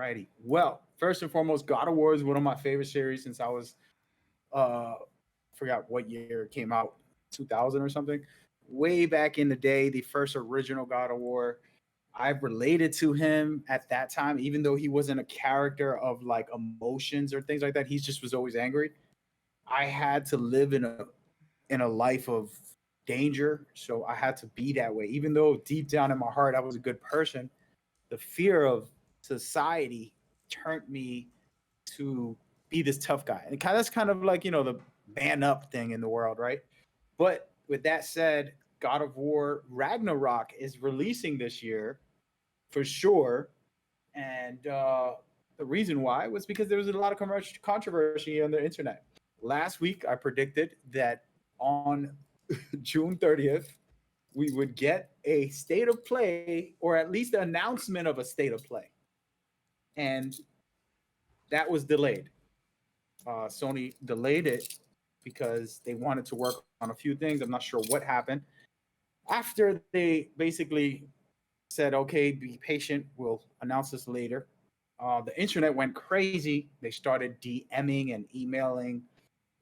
Alrighty. Well, first and foremost, God of War is one of my favorite series since I was forgot what year it came out, 2000 or something. Way back in the day, the first original God of War. I related to him at that time, even though he wasn't a character of like emotions or things like that. He just was always angry. I had to live in a life of danger, so I had to be that way. Even though deep down in my heart I was a good person, the fear of society turned me to be this tough guy. And that's kind of like, the man up thing in the world, right? But with that said, God of War Ragnarok is releasing this year for sure. And the reason why was because there was a lot of controversy on the internet. Last week, I predicted that on June 30th, we would get a state of play, or at least the announcement of a state of play. And that was delayed. Sony delayed it because they wanted to work on a few things. I'm not sure what happened. After they basically said, okay, be patient, we'll announce this later. The internet went crazy. They started DMing and emailing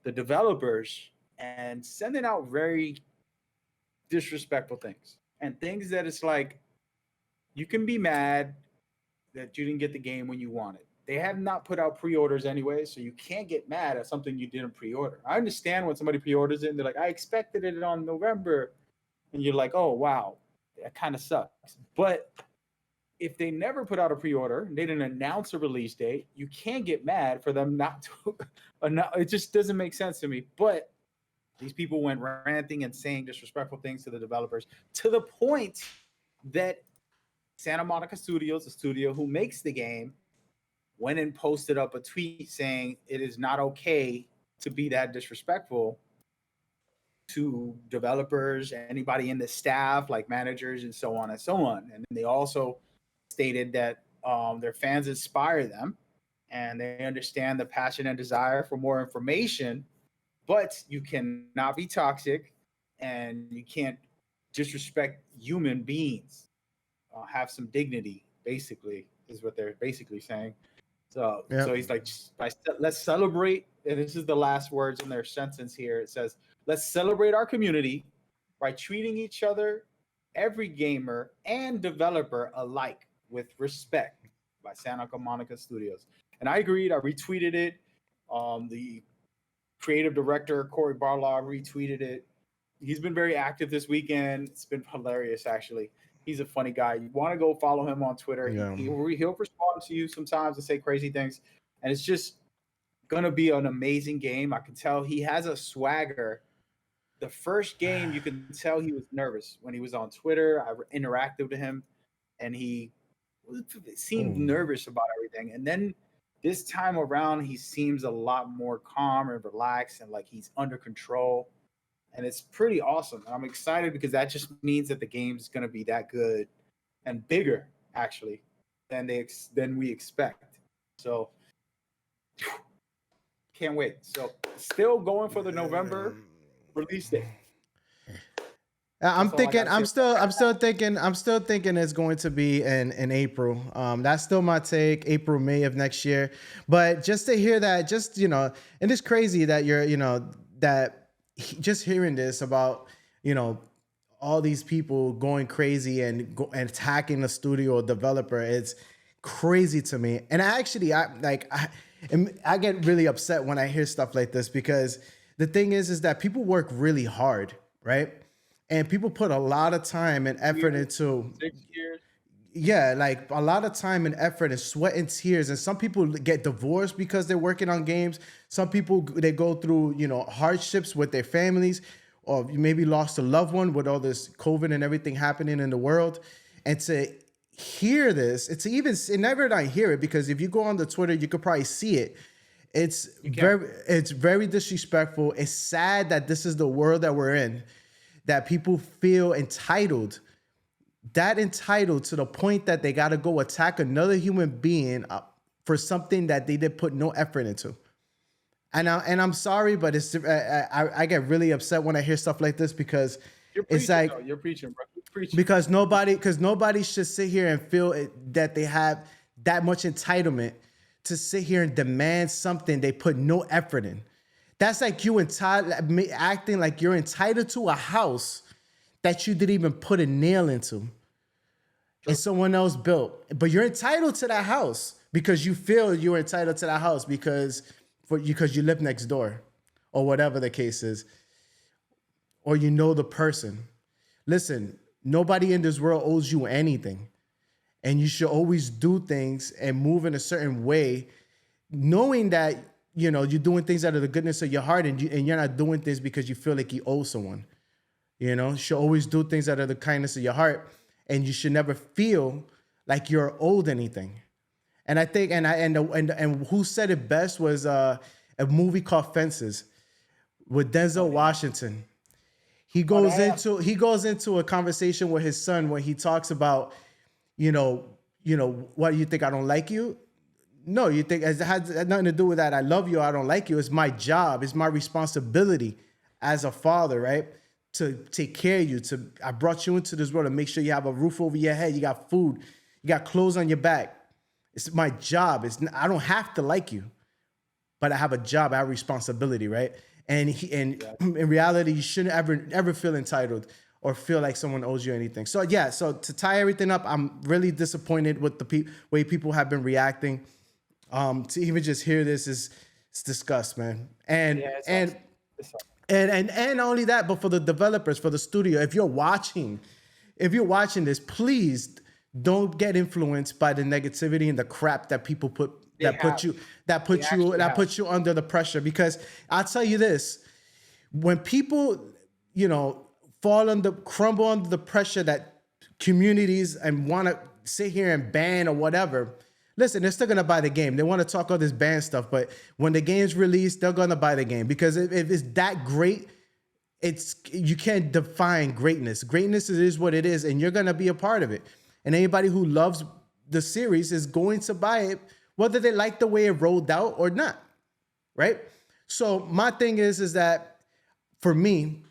the developers and sending out very disrespectful things and things that it's like, you can be mad that you didn't get the game when you wanted. They have not put out pre-orders anyway, so you can't get mad at something you didn't pre-order. I understand when somebody pre-orders it and they're like, I expected it on November. And you're like, oh, wow, that kind of sucks. But if they never put out a pre-order, they didn't announce a release date, you can't get mad for them not to. It just doesn't make sense to me. But these people went ranting and saying disrespectful things to the developers to the point that Santa Monica Studios, the studio who makes the game, went and posted up a tweet saying it is not okay to be that disrespectful to developers, anybody in the staff, like managers and so on and so on. And they also stated that their fans inspire them and they understand the passion and desire for more information, but you cannot be toxic and you can't disrespect human beings. Have some dignity, basically, is what they're basically saying. So he's like, let's celebrate. And this is the last words in their sentence here. It says, let's celebrate our community by treating each other, every gamer and developer alike, with respect, by Santa Monica Studios. And I agreed. I retweeted it. The creative director, Corey Barlog, retweeted it. He's been very active this weekend. It's been hilarious, actually. He's a funny guy. You want to go follow him on Twitter. Yeah. He'll respond to you sometimes and say crazy things. And it's just going to be an amazing game. I can tell he has a swagger. The first game, you can tell he was nervous when he was on Twitter. I interacted with him, and he seemed nervous about everything. And then this time around, he seems a lot more calm and relaxed and like he's under control. And it's pretty awesome. And I'm excited because that just means that the game is going to be that good and bigger, actually, than we expect. So can't wait. So still going for the November release date. I'm still thinking it's going to be in April. That's still my take, April, May of next year. But just to hear that, and it's crazy that just hearing this about, all these people going crazy and attacking the studio or developer, it's crazy to me. And I get really upset when I hear stuff like this, because the thing is that people work really hard, right? And people put a lot of time and effort into 6 years. Yeah, like a lot of time and effort and sweat and tears. And some people get divorced because they're working on games. Some people, they go through, hardships with their families, or maybe lost a loved one with all this COVID and everything happening in the world. And to hear this, never not hear it, because if you go on the Twitter, you could probably see it. It's very disrespectful. It's sad that this is the world that we're in, that people feel entitled to the point that they got to go attack another human being for something that they did put no effort into. And I'm sorry, but I get really upset when I hear stuff like this, because it's like, you're preaching, bro. You're preaching. Because nobody should sit here and feel that they have that much entitlement to sit here and demand something they put no effort in. That's like you acting like you're entitled to a house that you didn't even put a nail into and someone else built. But you're entitled to that house because you feel you're entitled to that house because you live next door or whatever the case is, or you know the person. Listen, nobody in this world owes you anything. And you should always do things and move in a certain way, knowing that, you know, you're doing things out of the goodness of your heart, and you're not doing things because you feel like you owe someone. You know, you should always do things out of the kindness of your heart, and you should never feel like you're owed anything. And I think, and who said it best was a movie called Fences with Denzel Washington. He goes into a conversation with his son where he talks about, you know, what do you think? I don't like you? No, you think it has nothing to do with that. I love you. I don't like you. It's my job. It's my responsibility as a father, right? To take care of you. I brought you into this world to make sure you have a roof over your head. You got food. You got clothes on your back. It's my job. I don't have to like you, but I have a job. I have responsibility, right? And in reality, you shouldn't ever feel entitled or feel like someone owes you anything. So yeah, so to tie everything up, I'm really disappointed with the way people have been reacting. To even just hear this is disgust, man. And not only that, but for the developers, for the studio, if you're watching this, please don't get influenced by the negativity and the crap that people put you under the pressure. Because I'll tell you this, when people, you know, crumble under the pressure that communities and want to sit here and ban or whatever, listen, they're still gonna buy the game. They want to talk all this ban stuff, but when the game's released, they're gonna buy the game because if it's that great, you can't define greatness. Greatness is what it is, and you're gonna be a part of it. And anybody who loves the series is going to buy it, whether they like the way it rolled out or not, right? So my thing is that for me,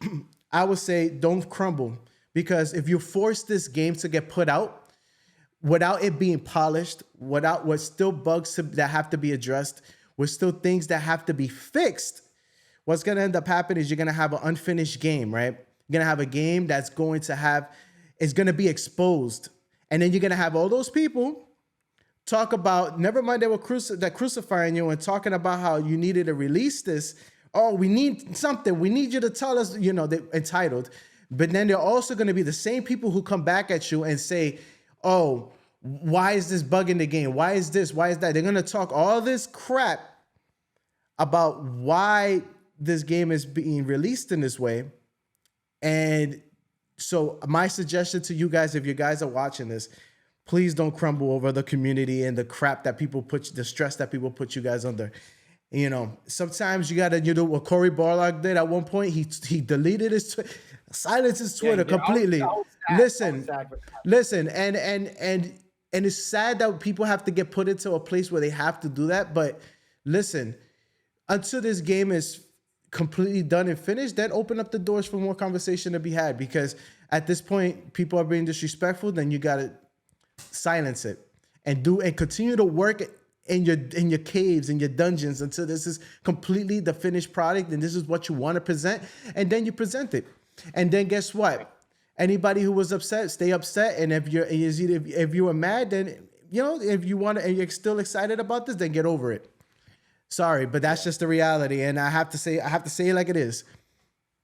I would say don't crumble, because if you force this game to get put out without it being polished, with still bugs that have to be addressed, with still things that have to be fixed, what's going to end up happening is you're going to have an unfinished game, right? You're going to have a game that's going to be exposed. And then you're going to have all those people talk about, never mind they were crucifying you and talking about how you needed to release this. Oh, we need something. We need you to tell us, you know, they're entitled. But then they're also going to be the same people who come back at you and say, oh, why is this bug in the game? Why is this? Why is that? They're going to talk all this crap about why this game is being released in this way. And so my suggestion to you guys, if you guys are watching this, please don't crumble over the community and the crap that the stress that people put you guys under. You know, sometimes you got to, you know, what Cory Barlog did at one point, he deleted silenced his Twitter completely. Listen, and it's sad that people have to get put into a place where they have to do that. But listen, until this game is completely done and finished, then open up the doors for more conversation to be had. Because at this point, people are being disrespectful. Then you got to silence it and continue to work in your caves, in your dungeons, until this is completely the finished product and this is what you want to present, and then you present it. And then guess what? Anybody who was upset, stay upset. And if you were mad, then, you know, if you want to and you're still excited about this, then get over it. Sorry, but that's just the reality, and I have to say it like it is.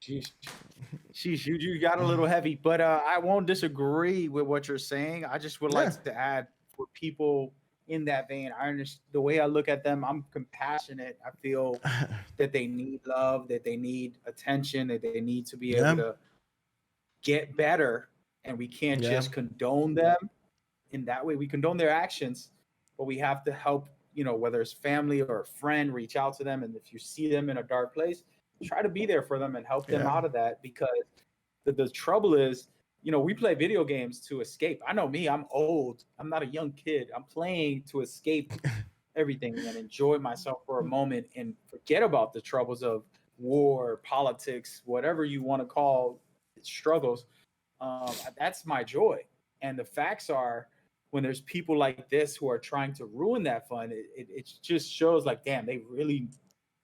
Sheesh, you got a little heavy, but I won't disagree with what you're saying. I just would like to add, for people in that vein, I understand the way I look at them. I'm compassionate. I feel that they need love, that they need attention, that they need to be able to get better, and we can't just condone them in that way. We condone their actions, but we have to help, you know, whether it's family or a friend, reach out to them. And if you see them in a dark place, try to be there for them and help them out of that, because the trouble is, you know, we play video games to escape. I know me, I'm old. I'm not a young kid. I'm playing to escape everything and enjoy myself for a moment and forget about the troubles of war, politics, whatever you want to call it, struggles. That's my joy. And the facts are, when there's people like this who are trying to ruin that fun, it just shows like, damn, they really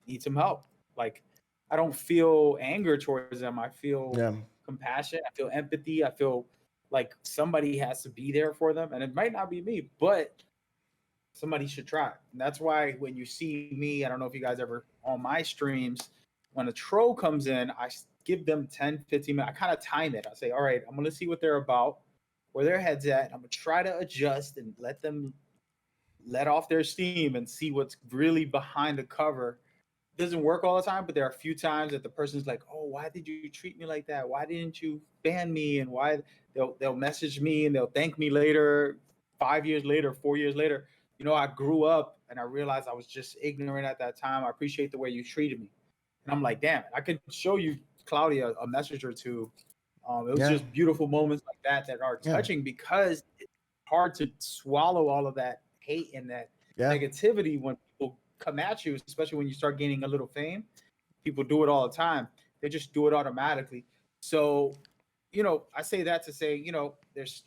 need some help. Like, I don't feel anger towards them. I feel Yeah. compassion. I feel empathy. I feel like somebody has to be there for them. And it might not be me, but somebody should try. And that's why when you see me, I don't know if you guys ever on my streams, when a troll comes in, I give them 10, 15 minutes. I kind of time it. I say, all right, I'm going to see what they're about, where their head's at. I'm going to try to adjust and let them let off their steam and see what's really behind the cover. It doesn't work all the time, but there are a few times that the person's like, oh, why did you treat me like that? Why didn't you ban me? And why they'll message me and they'll thank me later, 5 years later, 4 years later. You know, I grew up and I realized I was just ignorant at that time. I appreciate the way you treated me. And I'm like, damn, I could show you, Claudia, a message or two. It was just beautiful moments like that are touching because it's hard to swallow all of that hate and that negativity when people come at you, especially when you start gaining a little fame. People do it all the time. They just do it automatically. So, you know, I say that to say, you know, there's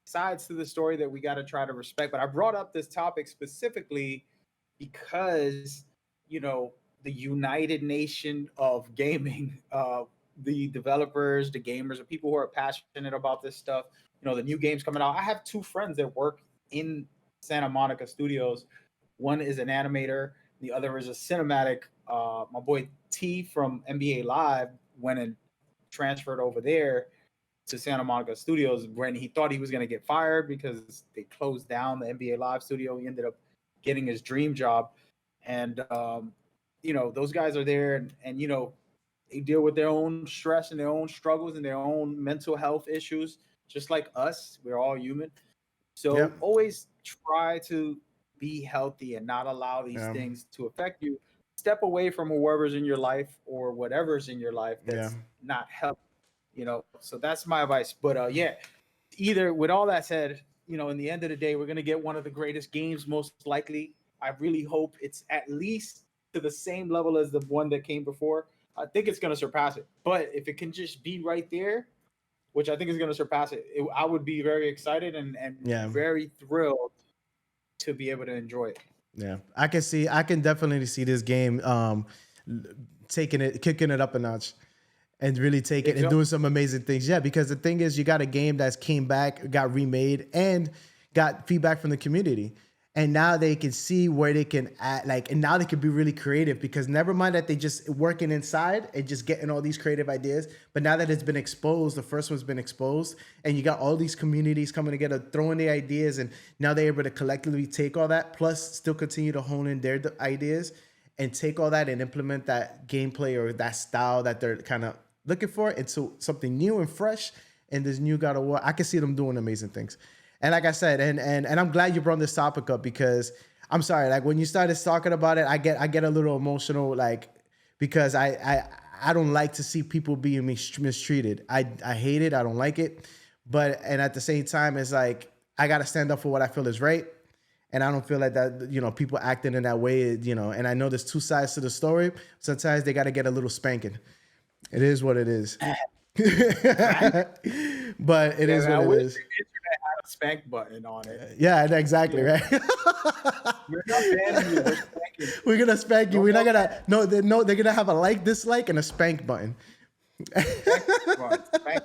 sides to the story that we got to try to respect. But I brought up this topic specifically because, you know, the United Nation of gaming, the developers, the gamers, the people who are passionate about this stuff, you know, the new games coming out. I have two friends that work in Santa Monica Studios. One is an animator, the other is a cinematic. My boy T from NBA Live went and transferred over there to Santa Monica Studios when he thought he was going to get fired because they closed down the NBA Live studio. He ended up getting his dream job. And, you know, those guys are there and, you know, they deal with their own stress and their own struggles and their own mental health issues, just like us. We're all human. So always try to be healthy and not allow these things to affect you. Step away from whoever's in your life or whatever's in your life that's not healthy. You know, so that's my advice. But either with all that said, you know, in the end of the day, we're gonna get one of the greatest games, most likely. I really hope it's at least to the same level as the one that came before. I think it's gonna surpass it. But if it can just be right there, which I think is gonna surpass it, I would be very excited and very thrilled to be able to enjoy it. Yeah, I can definitely see this game kicking it up a notch. And really take it and doing some amazing things. Yeah, because the thing is, you got a game that's came back, got remade, and got feedback from the community. And now they can see where they can add, like, and now they can be really creative because never mind that they just working inside and just getting all these creative ideas. But now that it's been exposed, the first one's been exposed, and you got all these communities coming together, throwing the ideas, and now they're able to collectively take all that, plus still continue to hone in their ideas and take all that and implement that gameplay or that style that they're kind of looking for into something new and fresh in this new God of War. I can see them doing amazing things. And like I said, and I'm glad you brought this topic up because I'm sorry, like when you started talking about it, I get a little emotional, like because I don't like to see people being mistreated. I hate it. I don't like it. But and at the same time, it's like I gotta stand up for what I feel is right. And I don't feel like that, you know, people acting in that way, you know, and I know there's two sides to the story. Sometimes they got to get a little spanking. It is what it is. But it is what it is. The internet had a spank button on it. Yeah, exactly, right? We're not banning you. We're spanking. We're going to spank you. We're not going to, no, they're going to have a like, dislike, and a spank button. Spank.